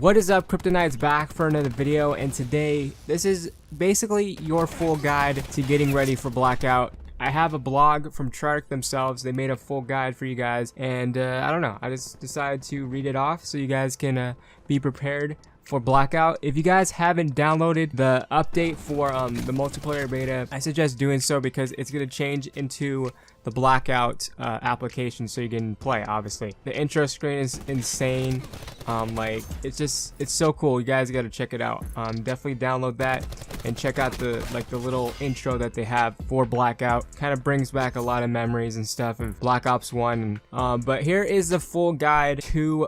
What is up, Kryptonites, back for another video, and today this is basically your full guide to getting ready for Blackout. I have a blog from Treyarch themselves. They made a full guide for you guys, and I don't know, I just decided to read it off so you guys can be prepared for Blackout. If you guys haven't downloaded the update for the multiplayer beta, I suggest doing so because it's going to change into the Blackout application so you can play. Obviously the intro screen is insane. Like it's so cool. You guys got to check it out. Definitely download that and check out the little intro that they have for Blackout. Kind of brings back a lot of memories and stuff of Black Ops 1. But here is the full guide to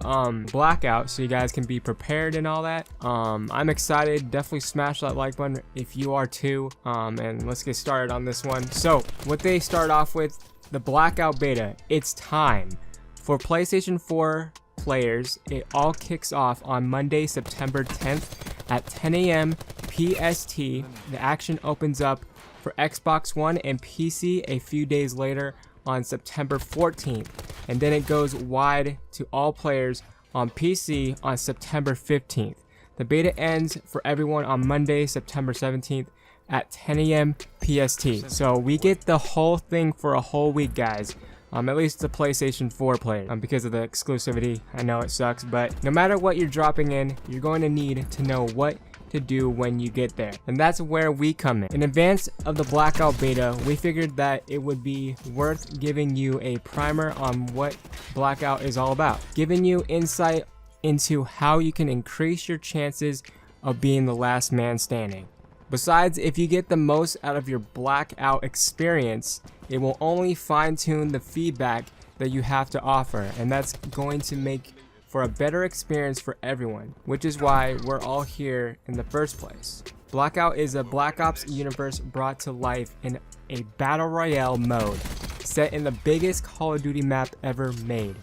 Blackout so you guys can be prepared and all that. I'm excited. Definitely smash that like button if you are too. And let's get started on this one. So what they start off with, the Blackout beta. It's time. For PlayStation 4 players, it all kicks off on Monday, September 10th at 10 a.m. PST. The action opens up for Xbox One and PC a few days later on September 14th. And then it goes wide to all players on PC on September 15th. The beta ends for everyone on Monday, September 17th at 10 a.m. PST. So we get the whole thing for a whole week, guys. At least the PlayStation 4 players, because of the exclusivity. I know it sucks, but no matter what you're dropping in, you're going to need to know what to do when you get there. And that's where we come in. In advance of the Blackout beta, we figured that it would be worth giving you a primer on what Blackout is all about, giving you insight into how you can increase your chances of being the last man standing. Besides, if you get the most out of your Blackout experience, it will only fine-tune the feedback that you have to offer, and that's going to make for a better experience for everyone, which is why we're all here in the first place. Blackout is a Black Ops universe brought to life in a battle royale mode, set in the biggest Call of Duty map ever made.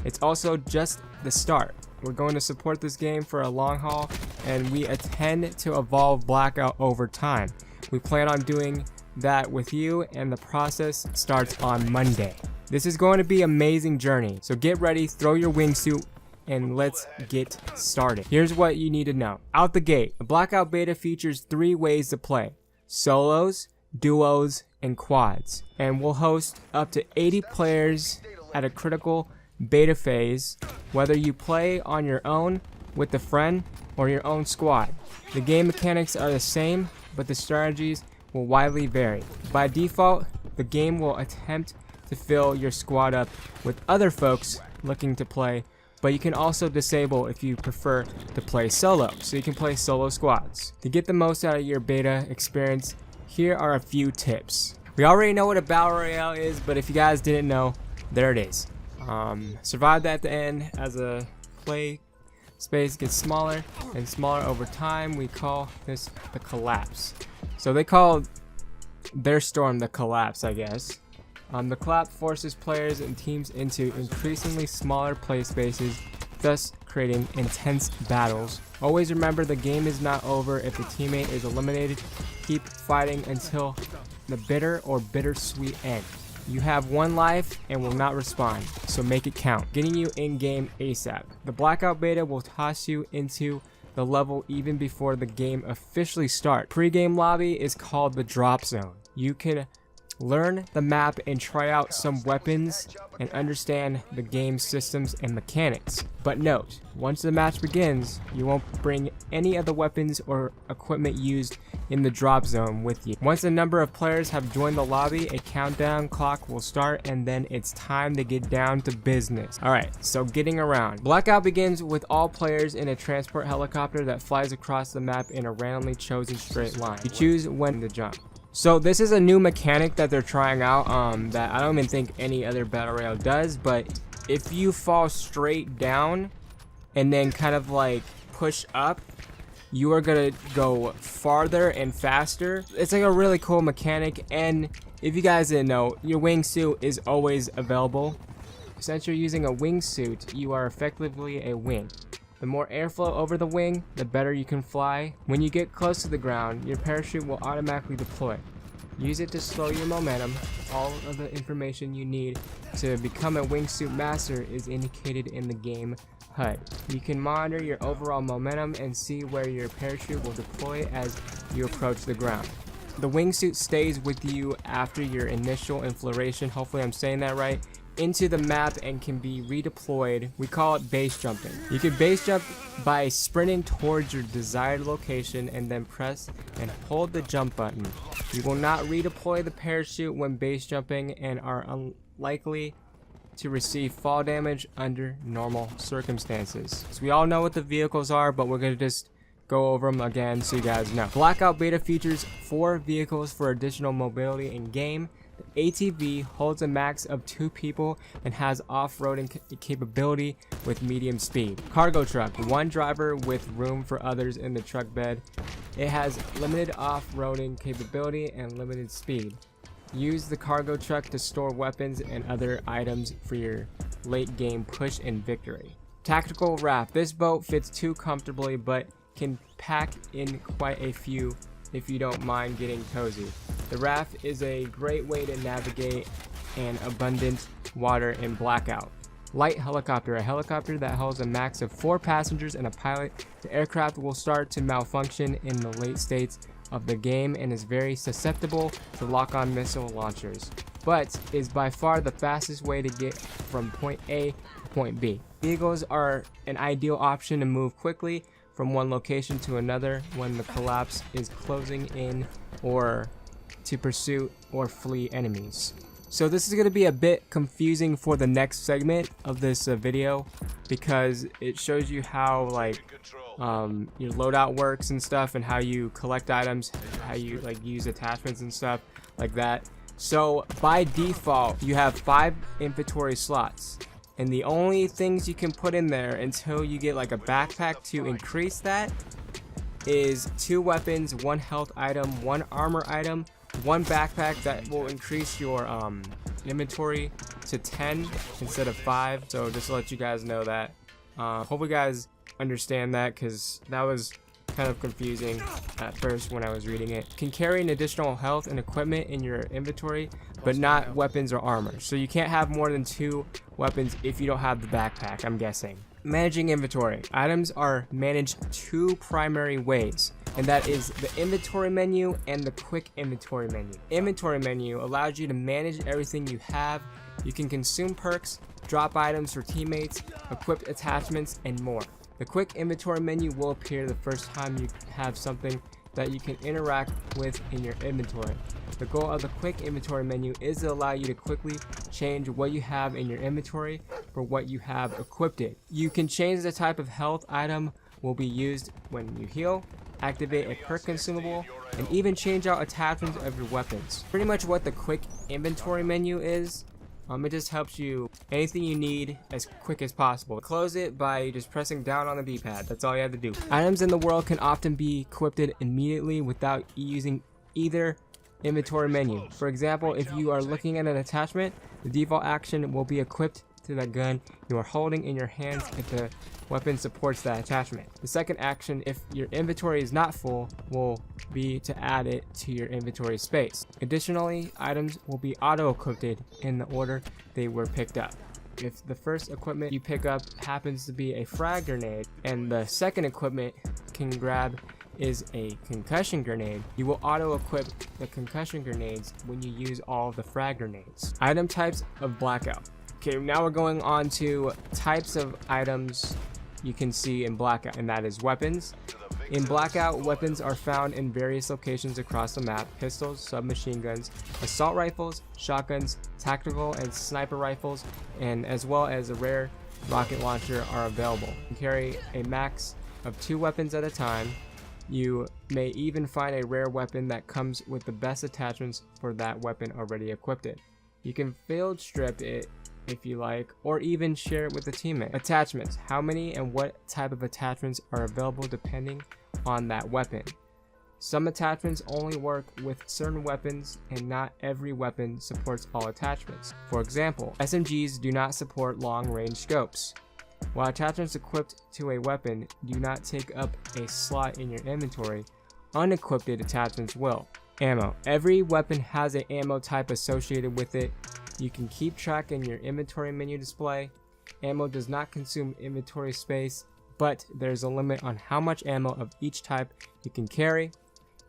It's also just the start. We're going to support this game for a long haul, and we intend to evolve Blackout over time. We plan on doing that with you, and the process starts on Monday. This is going to be an amazing journey, so get ready, throw your wingsuit, and let's get started. Here's what you need to know. Out the gate, the Blackout beta features 3 ways to play: solos, duos, and quads, and we'll host up to 80 players at a critical beta phase, whether you play on your own, with a friend, or your own squad. The game mechanics are the same, but the strategies will widely vary. By default, the game will attempt to fill your squad up with other folks looking to play, but you can also disable if you prefer to play solo, so you can play solo squads. To get the most out of your beta experience, here are a few tips. We already know what a battle royale is, but if you guys didn't know, there it is. Survived at the end. As a play space gets smaller and smaller over time, we call this the collapse. So they call their storm the collapse, I guess. The collapse forces players and teams into increasingly smaller play spaces, thus creating intense battles. Always remember, the game is not over if the teammate is eliminated. Keep fighting until the bitter or bittersweet end. You have 1 life and will not respawn, so make it count. Getting you in-game ASAP. The Blackout beta will toss you into the level even before the game officially starts. Pre-game lobby is called the drop zone. You can learn the map and try out some weapons and understand the game systems and mechanics. But note, once the match begins, you won't bring any of the weapons or equipment used in the drop zone with you. Once a number of players have joined the lobby, a countdown clock will start, and then it's time to get down to business. Alright, so getting around. Blackout begins with all players in a transport helicopter that flies across the map in a randomly chosen straight line. You choose when to jump. So this is a new mechanic that they're trying out that I don't even think any other battle royale does, but if you fall straight down and then kind of like push up, you are gonna go farther and faster. It's like a really cool mechanic, and if you guys didn't know, your wingsuit is always available. Since you're using a wingsuit, you are effectively a wing. The more airflow over the wing, the better you can fly. When you get close to the ground, your parachute will automatically deploy. Use it to slow your momentum. All of the information you need to become a wingsuit master is indicated in the game HUD. You can monitor your overall momentum and see where your parachute will deploy as you approach the ground. The wingsuit stays with you after your initial inflation, hopefully I'm saying that right, into the map and can be redeployed. We call it base jumping. You can base jump by sprinting towards your desired location and then press and hold the jump button. You will not redeploy the parachute when base jumping and are unlikely to receive fall damage under normal circumstances. So we all know what the vehicles are, but we're gonna just go over them again so you guys know. Blackout beta features 4 vehicles for additional mobility in game. The ATV holds a max of 2 people and has off-roading capability with medium speed. Cargo truck, 1 driver with room for others in the truck bed. It has limited off-roading capability and limited speed. Use the cargo truck to store weapons and other items for your late game push and victory. Tactical raft, this boat fits too comfortably but can pack in quite a few if you don't mind getting cozy. The raft is a great way to navigate an abundant water in Blackout. Light helicopter, a helicopter that holds a max of 4 passengers and a pilot. The aircraft will start to malfunction in the late states of the game and is very susceptible to lock-on missile launchers, but is by far the fastest way to get from point A to point B. Vehicles are an ideal option to move quickly from one location to another when the collapse is closing in, or to pursue or flee enemies. So this is going to be a bit confusing for the next segment of this video, because it shows you how your loadout works and stuff, and how you collect items, how you use attachments and stuff like that. So by default you have 5 inventory slots, and the only things you can put in there until you get like a backpack to increase that is 2 weapons, 1 health item, 1 armor item, 1 backpack that will increase your inventory to 10 instead of 5. So just to let you guys know that. Hope you guys understand that, because that was kind of confusing at first when I was reading it. Can carry an additional health and equipment in your inventory, but not weapons or armor. So you can't have more than 2 weapons if you don't have the backpack, I'm guessing. Managing inventory. Items are managed 2 primary ways, and that is the inventory menu and the quick inventory menu. Inventory menu allows you to manage everything you have. You can consume perks, drop items for teammates, equip attachments, and more. The quick inventory menu will appear the first time you have something that you can interact with in your inventory. The goal of the quick inventory menu is to allow you to quickly change what you have in your inventory for what you have equipped it. You can change the type of health item will be used when you heal, activate a perk consumable, and even change out attachments of your weapons. Pretty much what the quick inventory menu is. It just helps you anything you need as quick as possible. Close it by just pressing down on the D-pad. That's all you have to do. Items in the world can often be equipped immediately without using either inventory menu. For example, if you are looking at an attachment, the default action will be equipped to the gun you are holding in your hands if the weapon supports that attachment. The second action, if your inventory is not full, will be to add it to your inventory space. Additionally, items will be auto-equipped in the order they were picked up. If the first equipment you pick up happens to be a frag grenade, and the second equipment can grab is a concussion grenade, you will auto-equip the concussion grenades when you use all of the frag grenades. Item types of Blackout. Okay, now we're going on to types of items you can see in Blackout, and that is weapons. In Blackout, weapons are found in various locations across the map. Pistols, submachine guns, assault rifles, shotguns, tactical and sniper rifles, and as well as a rare rocket launcher are available. You can carry a max of 2 weapons at a time. You may even find a rare weapon that comes with the best attachments for that weapon already equipped. You can field strip it if you like, or even share it with a teammate. Attachments. How many and what type of attachments are available depending on that weapon. Some attachments only work with certain weapons, and not every weapon supports all attachments. For example, SMGs do not support long-range scopes. While attachments equipped to a weapon do not take up a slot in your inventory, unequipped attachments will. Ammo. Every weapon has an ammo type associated with it. You can keep track in your inventory menu display. Ammo does not consume inventory space, but there's a limit on how much ammo of each type you can carry.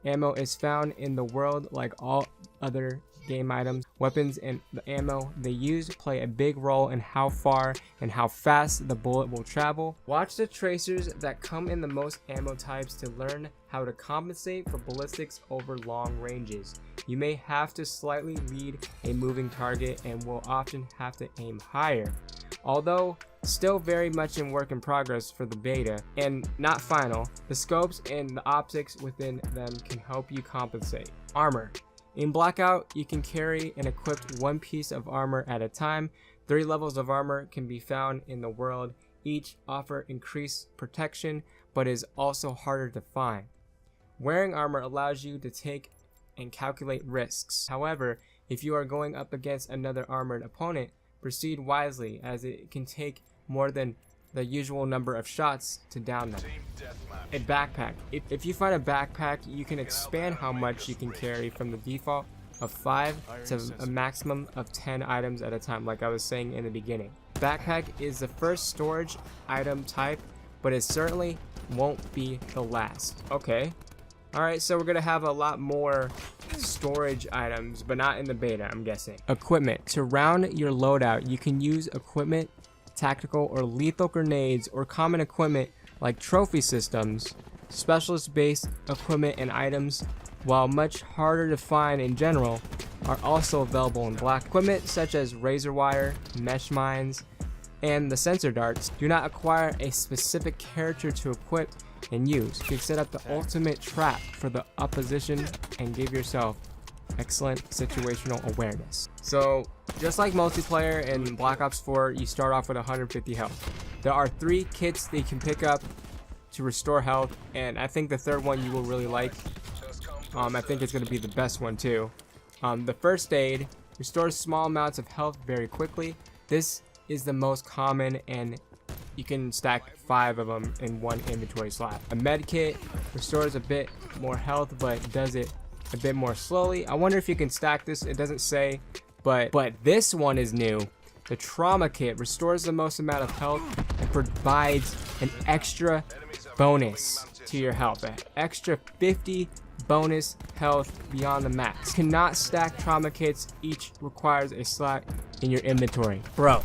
Ammo is found in the world like all other game items. Weapons and the ammo they use play a big role in how far and how fast the bullet will travel. Watch the tracers that come in the most ammo types to learn how to compensate for ballistics over long ranges. You may have to slightly lead a moving target and will often have to aim higher. Although still very much in work in progress for the beta and not final, the scopes and the optics within them can help you compensate. Armor. In Blackout, you can carry and equip one piece of armor at a time. 3 levels of armor can be found in the world. Each offer increased protection, but is also harder to find. Wearing armor allows you to take and calculate risks. However, if you are going up against another armored opponent, proceed wisely, as it can take more than the usual number of shots to down them. A backpack. If you find a backpack, you can expand how much you can carry from the default of 5 to a maximum of 10 items at a time, like I was saying in the beginning. Backpack is the first storage item type, but it certainly won't be the last. Okay. Alright, so we're gonna have a lot more storage items, but not in the beta, I'm guessing. Equipment. To round your loadout, you can use equipment, tactical or lethal grenades, or common equipment like trophy systems. Specialist-based equipment and items, while much harder to find in general, are also available in Black. Equipment such as razor wire, mesh mines, and the sensor darts do not acquire a specific character to equip and use. You can set up the ultimate trap for the opposition and give yourself excellent situational awareness. So just like multiplayer in Black Ops 4, you start off with 150 health. There are 3 kits that you can pick up to restore health, and I think the third one you will really like. I think it's going to be the best one too. The first aid restores small amounts of health very quickly. This is the most common, and you can stack 5 of them in one inventory slot. A med kit restores a bit more health, but does it a bit more slowly. I wonder if you can stack this. It doesn't say, but this one is new. The trauma kit restores the most amount of health and provides an extra bonus to your health, an extra 50 bonus health beyond the max. Cannot stack trauma kits. Each requires a slot in your inventory. Bro,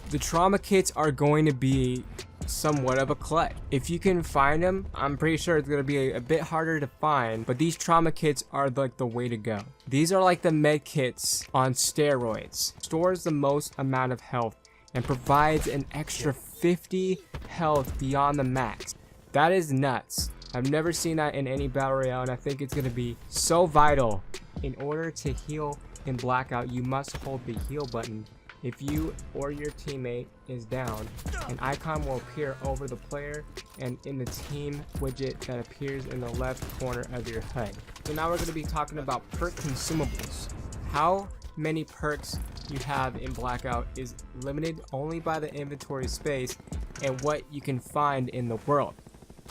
the trauma kits are going to be somewhat of a clutch. If you can find them, I'm pretty sure it's going to be a bit harder to find, but these trauma kits are like the way to go. These are like the med kits on steroids. Stores the most amount of health and provides an extra 50 health beyond the max. That is nuts. I've never seen that in any battle royale, and I think it's going to be so vital. In order to heal in Blackout, you must hold the heal button. If you or your teammate is down, an icon will appear over the player and in the team widget that appears in the left corner of your HUD. So now we're going to be talking about perk consumables. How many perks you have in Blackout is limited only by the inventory space and what you can find in the world.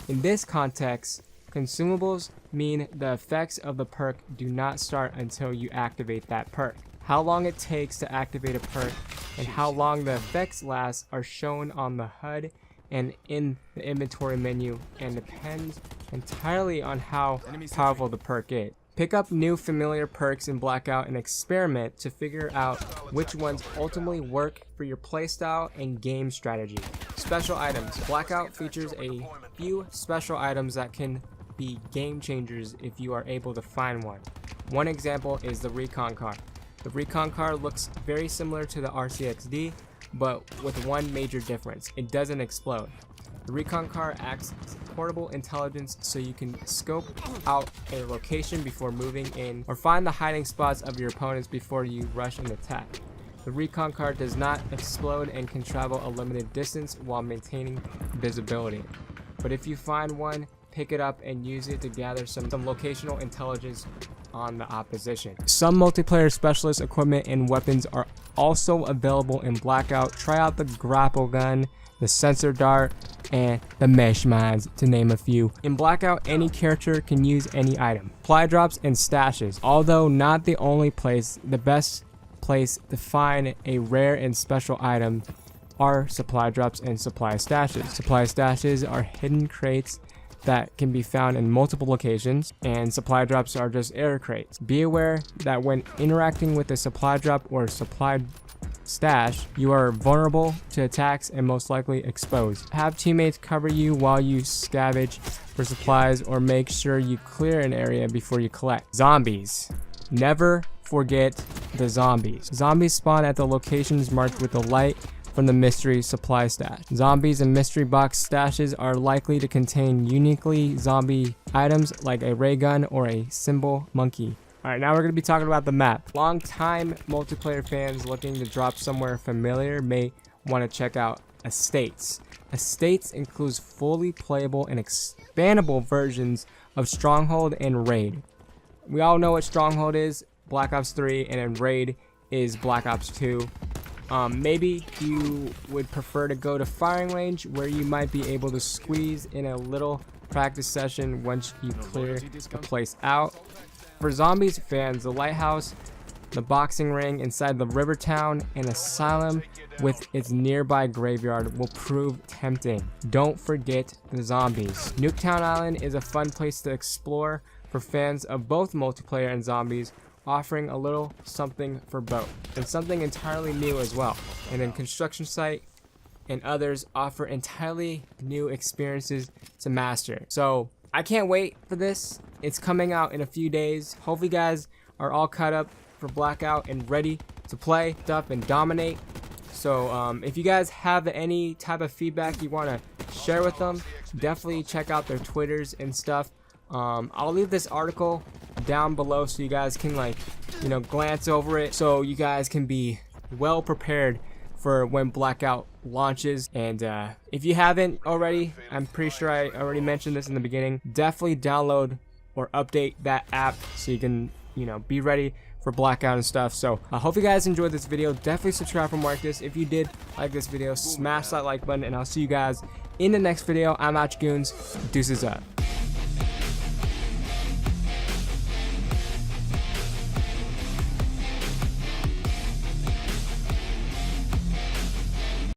In this context, consumables mean the effects of the perk do not start until you activate that perk. How long it takes to activate a perk and how long the effects last are shown on the HUD and in the inventory menu, and depends entirely on how powerful the perk is. Pick up new familiar perks in Blackout and experiment to figure out which ones ultimately work for your playstyle and game strategy. Special items. Blackout features a few special items that can be game changers if you are able to find one. One example is the recon car. The recon car looks very similar to the RCXD, but with one major difference: it doesn't explode. The recon car acts as portable intelligence, so you can scope out a location before moving in or find the hiding spots of your opponents before you rush and attack. The recon car does not explode and can travel a limited distance while maintaining visibility. But if you find one, pick it up and use it to gather some locational intelligence on the opposition. Some multiplayer specialist equipment and weapons are also available in Blackout. Try out the grapple gun, the sensor dart, and the mesh mines, to name a few. In Blackout, any character can use any item. Supply drops and stashes, although not the only place, the best place to find a rare and special item are supply drops and supply stashes. Supply stashes are hidden crates that can be found in multiple locations, and supply drops are just air crates. Be aware that when interacting with a supply drop or supply stash, you are vulnerable to attacks and most likely exposed. Have teammates cover you while you scavenge for supplies, or make sure you clear an area before you collect. Zombies. Never forget the zombies. Zombies spawn at the locations marked with the light from the mystery supply stash. Zombies and mystery box stashes are likely to contain uniquely zombie items like a ray gun or a symbol monkey. Alright, now we're going to be talking about the map. Long-time multiplayer fans looking to drop somewhere familiar may want to check out Estates. Estates includes fully playable and expandable versions of Stronghold and Raid. We all know what Stronghold is, Black Ops 3, and then Raid is Black Ops 2. Maybe you would prefer to go to firing range, where you might be able to squeeze in a little practice session once you clear the place out. For Zombies fans, the lighthouse, the boxing ring inside the river town, and asylum with its nearby graveyard will prove tempting. Don't forget the zombies. Nuketown Island is a fun place to explore for fans of both multiplayer and zombies, offering a little something for both, and something entirely new as well. And then Construction Site and others offer entirely new experiences to master. So I can't wait for this. It's coming out in a few days. Hopefully you guys are all caught up for Blackout and ready to play stuff and dominate. So if you guys have any type of feedback you want to share with them, definitely check out their Twitters and stuff. I'll leave this article down below so you guys can, like, you know, glance over it, so you guys can be well prepared for when Blackout launches. And if you haven't already, I'm pretty sure I already mentioned this in the beginning, definitely download or update that app so you can, you know, be ready for Blackout and stuff. So I hope you guys enjoyed this video. Definitely subscribe for more like this. If you did like this video, smash that like button, and I'll see you guys in the next video. I'm Goons. Deuces up.